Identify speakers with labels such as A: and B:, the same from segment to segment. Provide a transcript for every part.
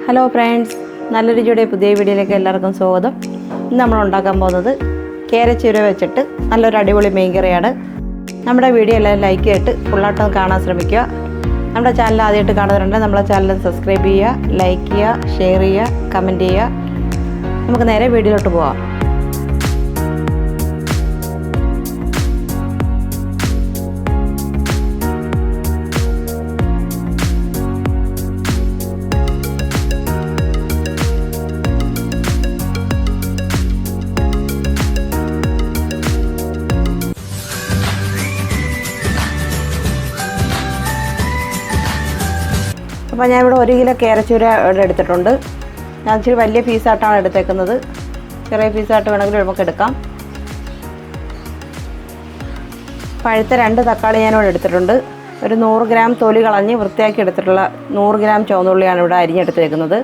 A: Hello friends, നല്ല രുചിയുടെ പുതിയ വീഡിയോയിലേക്ക് എല്ലാവർക്കും സ്വാഗതം. ഇന്ന് നമ്മൾ ഉണ്ടാക്കാൻ പോകുന്നത് കേരച്ചീര വെച്ചിട്ട് നല്ലൊരു അടിപൊളി മീൻകറിയാണ്. നമ്മുടെ വീഡിയോ എല്ലാവരും ലൈക്ക് ചെയ്തിട്ട് ഫുള്ളായിട്ട് കാണാൻ ശ്രമിക്കുക. നമ്മുടെ ചാനൽ ആദ്യമായിട്ട് കാണുന്നവരുണ്ടെങ്കിൽ നമ്മളെ ചാനൽ സബ്സ്ക്രൈബ് ചെയ്യുക, ലൈക്ക് ചെയ്യുക, ഷെയർ ചെയ്യുക, കമൻറ്റ് ചെയ്യുക. നമുക്ക് നേരെ വീഡിയോയിലോട്ട് പോകാം. അപ്പോൾ ഞാൻ ഇവിടെ 1 കിലോ കേരച്ചൂര ഇവിടെ എടുത്തിട്ടുണ്ട്. ഞാൻ ഇച്ചിരി വലിയ പീസായിട്ടാണ് എടുത്തേക്കുന്നത്. ചെറിയ പീസായിട്ട് വേണമെങ്കിൽ നമുക്ക് എടുക്കാം. പഴുത്ത 2 തക്കാളി ഞാനിവിടെ എടുത്തിട്ടുണ്ട്. ഒരു 100 ഗ്രാം തൊലി കളഞ്ഞ് വൃത്തിയാക്കി എടുത്തിട്ടുള്ള 100 ഗ്രാം ചുവന്നുള്ളിയാണ് ഇവിടെ അരിഞ്ഞെടുത്തേക്കുന്നത്.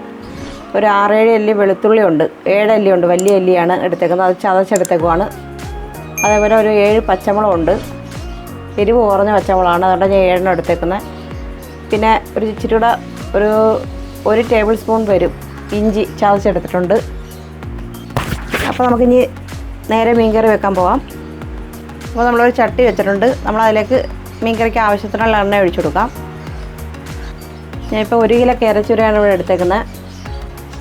A: ഒരു 6-7 അല്ലി വെളുത്തുള്ളി ഉണ്ട്, 7 അല്ലി ഉണ്ട്, വലിയ അല്ലിയാണ് എടുത്തേക്കുന്നത്, അത് ചതച്ചെടുത്തേക്കുവാണ്. അതേപോലെ ഒരു 7 പച്ചമുളകുണ്ട്, എരിവ് കുറഞ്ഞ പച്ചമുളകാണ്, അതുകൊണ്ട് ഞാൻ 7 എടുത്തേക്കുന്നത്. പിന്നെ ഒരു ഇച്ചിരി കൂടെ ഒരു ടേബിൾ സ്പൂൺ വരും ഇഞ്ചി ചതച്ചെടുത്തിട്ടുണ്ട്. അപ്പോൾ നമുക്കിനി നേരെ മീൻകറി വെക്കാൻ പോകാം. അപ്പോൾ നമ്മളൊരു ചട്ടി വെച്ചിട്ടുണ്ട്. നമ്മളതിലേക്ക് മീൻകറിക്ക് ആവശ്യത്തിനുള്ള എണ്ണ ഒഴിച്ചു കൊടുക്കാം. ഞാനിപ്പോൾ 1 കിലോ കേരച്ചൂരയാണ് ഇവിടെ എടുത്തേക്കുന്നത്.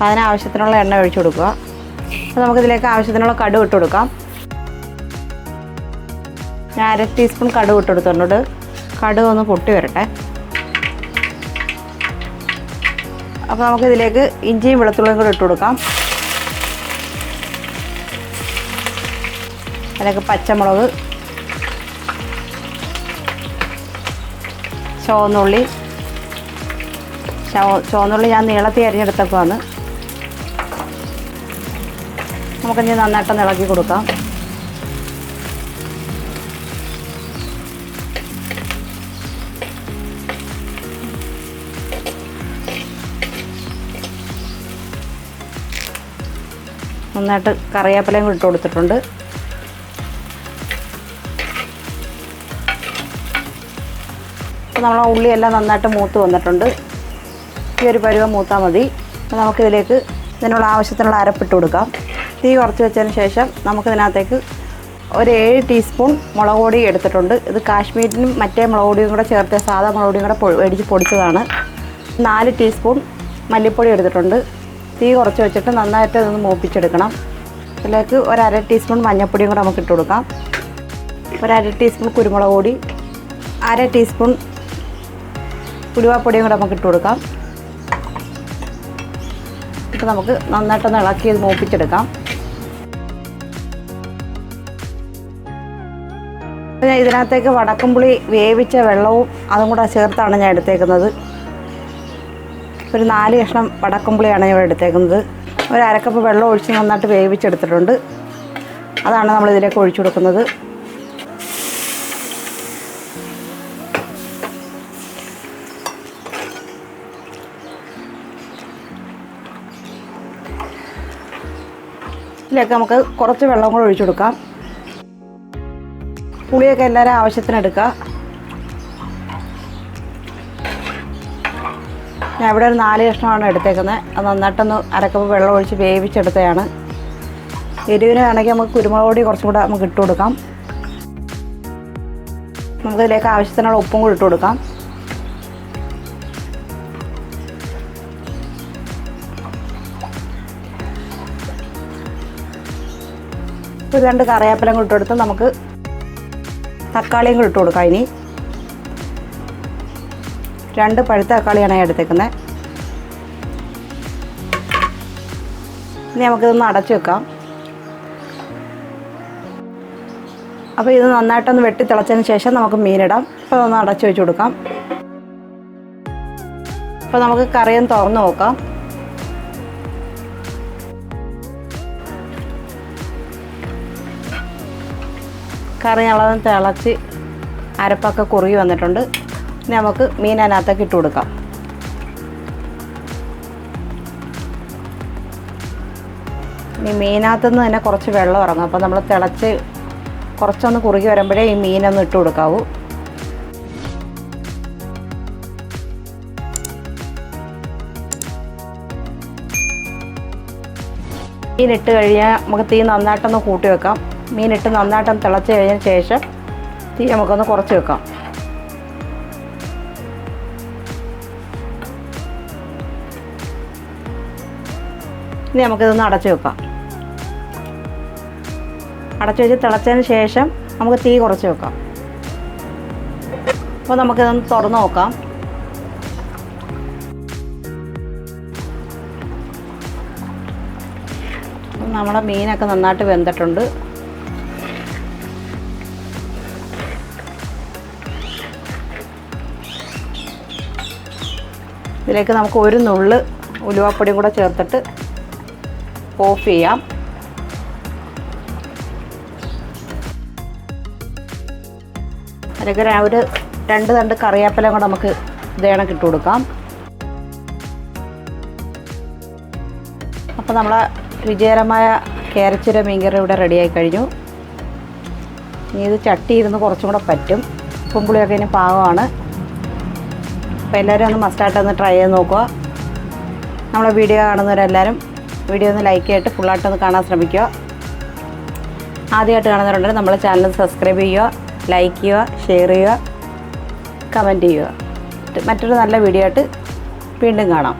A: അതിന് ആവശ്യത്തിനുള്ള എണ്ണ ഒഴിച്ചു കൊടുക്കുക. അപ്പോൾ നമുക്കിതിലേക്ക് ആവശ്യത്തിനുള്ള കടുക് ഇട്ട് കൊടുക്കാം. ഞാൻ 1/2 ടീസ്പൂൺ കടുക് ഇട്ട് കൊടുത്തിട്ടുണ്ട്. കടുക് ഒന്ന് പൊട്ടി വരട്ടെ. അപ്പോൾ നമുക്കിതിലേക്ക് ഇഞ്ചിയും വെളുത്തുള്ളിയും കൂടെ ഇട്ട് കൊടുക്കാം. അതിലേക്ക് പച്ചമുളക്, ചുവന്നുള്ളി ഞാൻ നീളത്തിൽ അരിഞ്ഞെടുത്തപ്പോഴാണ്. നമുക്കിനി നന്നായിട്ടൊന്ന് ഇളക്കി കൊടുക്കാം. നന്നായിട്ട് കറിവേപ്പിലയും കൂടി ഇട്ട് കൊടുത്തിട്ടുണ്ട്. അപ്പോൾ നമ്മളെ ഉള്ളിയെല്ലാം നന്നായിട്ട് മൂത്ത് വന്നിട്ടുണ്ട്. ഈ ഒരു പരുവം മൂത്താൽ മതി. നമുക്കിതിലേക്ക് ഇതിനുള്ള ആവശ്യത്തിനുള്ള അരപ്പിട്ട് കൊടുക്കാം. തീ കുറച്ച് വെച്ചതിന് ശേഷം നമുക്കിതിനകത്തേക്ക് ഒരു 7 ടീസ്പൂൺ മുളക് പൊടി എടുത്തിട്ടുണ്ട്. ഇത് കാശ്മീരിനും മറ്റേ മുളക് പൊടിയും കൂടെ ചേർത്ത് സാധാ മുളക് പൊടിയും കൂടെ മേടിച്ച് പൊടിച്ചതാണ്. 4 ടീസ്പൂൺ മല്ലിപ്പൊടി എടുത്തിട്ടുണ്ട്. തീ കുറച്ച് വെച്ചിട്ട് നന്നായിട്ട് ഇതൊന്ന് മൂപ്പിച്ചെടുക്കണം. ഇതിലേക്ക് ഒരു 1/2 ടീസ്പൂൺ മഞ്ഞൾപ്പൊടിയും കൂടെ നമുക്ക് ഇട്ട് കൊടുക്കാം. ഒരു 1/2 ടീസ്പൂൺ കുരുമുളക് പൊടി, 1/2 ടീസ്പൂൺ ഉലുവാപ്പൊടിയും കൂടെ നമുക്ക് ഇട്ട് കൊടുക്കാം. ഇപ്പം നമുക്ക് നന്നായിട്ടൊന്ന് ഇളക്കി ഇത് മൂപ്പിച്ചെടുക്കാം. പിന്നെ ഇതിനകത്തേക്ക് വടക്കംപുളി വേവിച്ച വെള്ളവും അതും കൂടെ ചേർത്താണ് ഞാൻ എടുത്തേക്കുന്നത്. ഒരു 4 കഷ്ണം വടക്കംപുളിയാണ് ഇവിടെ എടുത്തേക്കുന്നത്. ഒരു 1/2 കപ്പ് വെള്ളം ഒഴിച്ച് നന്നായിട്ട് വേവിച്ചെടുത്തിട്ടുണ്ട്. അതാണ് നമ്മളിതിലേക്ക് ഒഴിച്ചു കൊടുക്കുന്നത്. ഇതിലേക്ക് നമുക്ക് കുറച്ച് വെള്ളം കൂടെ ഒഴിച്ചു കൊടുക്കാം. പുളിയൊക്കെ എല്ലാവരും ആവശ്യത്തിന് എടുക്കുക. ഞാൻ ഇവിടെ ഒരു 4 കഷ്ണമാണ് എടുത്തേക്കുന്നത്. അത് നന്നായിട്ടൊന്ന് 1/2 കപ്പ് വെള്ളം ഒഴിച്ച് വേവിച്ചെടുത്തതാണ്. എരിവിന് വേണമെങ്കിൽ നമുക്ക് കുരുമുളക് പൊടി കുറച്ചും കൂടെ നമുക്ക് ഇട്ട് കൊടുക്കാം. നമുക്കിതിലേക്ക് ആവശ്യത്തിനുള്ള ഉപ്പും കൂടി ഇട്ട് കൊടുക്കാം. ഒരു 2 കറിവേപ്പിലയും കൂടി ഇട്ടെടുത്ത് നമുക്ക് തക്കാളിയും കൂടി ഇട്ട് കൊടുക്കാം. ഇനി 2 പഴുത്ത തക്കാളിയാണ് ഞാൻ എടുത്തേക്കുന്നത്. ഇനി നമുക്കിതൊന്ന് അടച്ചു വെക്കാം. അപ്പോൾ ഇത് നന്നായിട്ടൊന്ന് വെട്ടി തിളച്ചതിന് ശേഷം നമുക്ക് മീനിടാം. അപ്പോൾ അതൊന്ന് അടച്ചു വെച്ച് കൊടുക്കാം. അപ്പോൾ നമുക്ക് കറിയൊന്ന് തുറന്ന് നോക്കാം. കറി ഞങ്ങളതൊന്ന് തിളച്ച് അരപ്പൊക്കെ കുറുകി വന്നിട്ടുണ്ട്. ഇനി നമുക്ക് മീൻ അതിനകത്തേക്ക് ഇട്ട് കൊടുക്കാം. ഇനി മീനകത്തുനിന്ന് തന്നെ കുറച്ച് വെള്ളം ഇറങ്ങും. അപ്പോൾ നമ്മൾ തിളച്ച് കുറച്ചൊന്ന് കുറുകി വരുമ്പോഴേ ഈ മീനൊന്ന് ഇട്ട് കൊടുക്കാവൂ. മീനിട്ട് കഴിഞ്ഞാൽ നമുക്ക് തീ നന്നായിട്ടൊന്ന് കൂട്ടി വെക്കാം. മീനിട്ട് നന്നായിട്ടൊന്ന് തിളച്ച് കഴിഞ്ഞതിന് ശേഷം തീ നമുക്കൊന്ന് കുറച്ച് വെക്കാം. ഇനി നമുക്കിതൊന്ന് അടച്ച് വെക്കാം. അടച്ച് വെച്ച് തിളച്ചതിന് ശേഷം നമുക്ക് തീ കുറച്ച് വെക്കാം. അപ്പോൾ നമുക്കിതൊന്ന് തുറന്ന് നോക്കാം. നമ്മുടെ മീനൊക്കെ നന്നായിട്ട് വെന്തിട്ടുണ്ട്. ഇതിലേക്ക് നമുക്ക് ഒരു നുള്ള് ഉലുവാപ്പൊടിയും കൂടെ ചേർത്തിട്ട് ഓഫ് ചെയ്യാം. അതിലേക്ക് ഒരു 2 തണ്ട് കറിവേപ്പിലയും കൂടെ നമുക്ക് ഇതേണം ഇട്ട് കൊടുക്കാം. അപ്പോൾ നമ്മളെ വിജയകരമായ കേരച്ചുര മീൻകറി ഇവിടെ റെഡിയായി കഴിഞ്ഞു. ഇനി ഇത് ചട്ടി ഇരുന്ന് കുറച്ചും കൂടെ പറ്റും. ഉപ്പും പുളിയൊക്കെ ഇനി പാകമാണ്. അപ്പോൾ എല്ലാവരും ഒന്ന് മസ്റ്റായിട്ടൊന്ന് ട്രൈ ചെയ്ത് നോക്കുക. നമ്മളെ വീഡിയോ കാണുന്നവരെല്ലാവരും വീഡിയോ ഒന്ന് ലൈക്ക് ചെയ്തിട്ട് ഫുള്ളായിട്ടൊന്ന് കാണാൻ ശ്രമിക്കുക. ആദ്യമായിട്ട് കാണുന്നവരുണ്ടെങ്കിൽ നമ്മളെ ചാനൽ സബ്സ്ക്രൈബ് ചെയ്യുക, ലൈക്ക് ചെയ്യുക, ഷെയർ ചെയ്യുക, കമൻറ്റ് ചെയ്യുക. മറ്റൊരു നല്ല വീഡിയോ ആയിട്ട് വീണ്ടും കാണാം.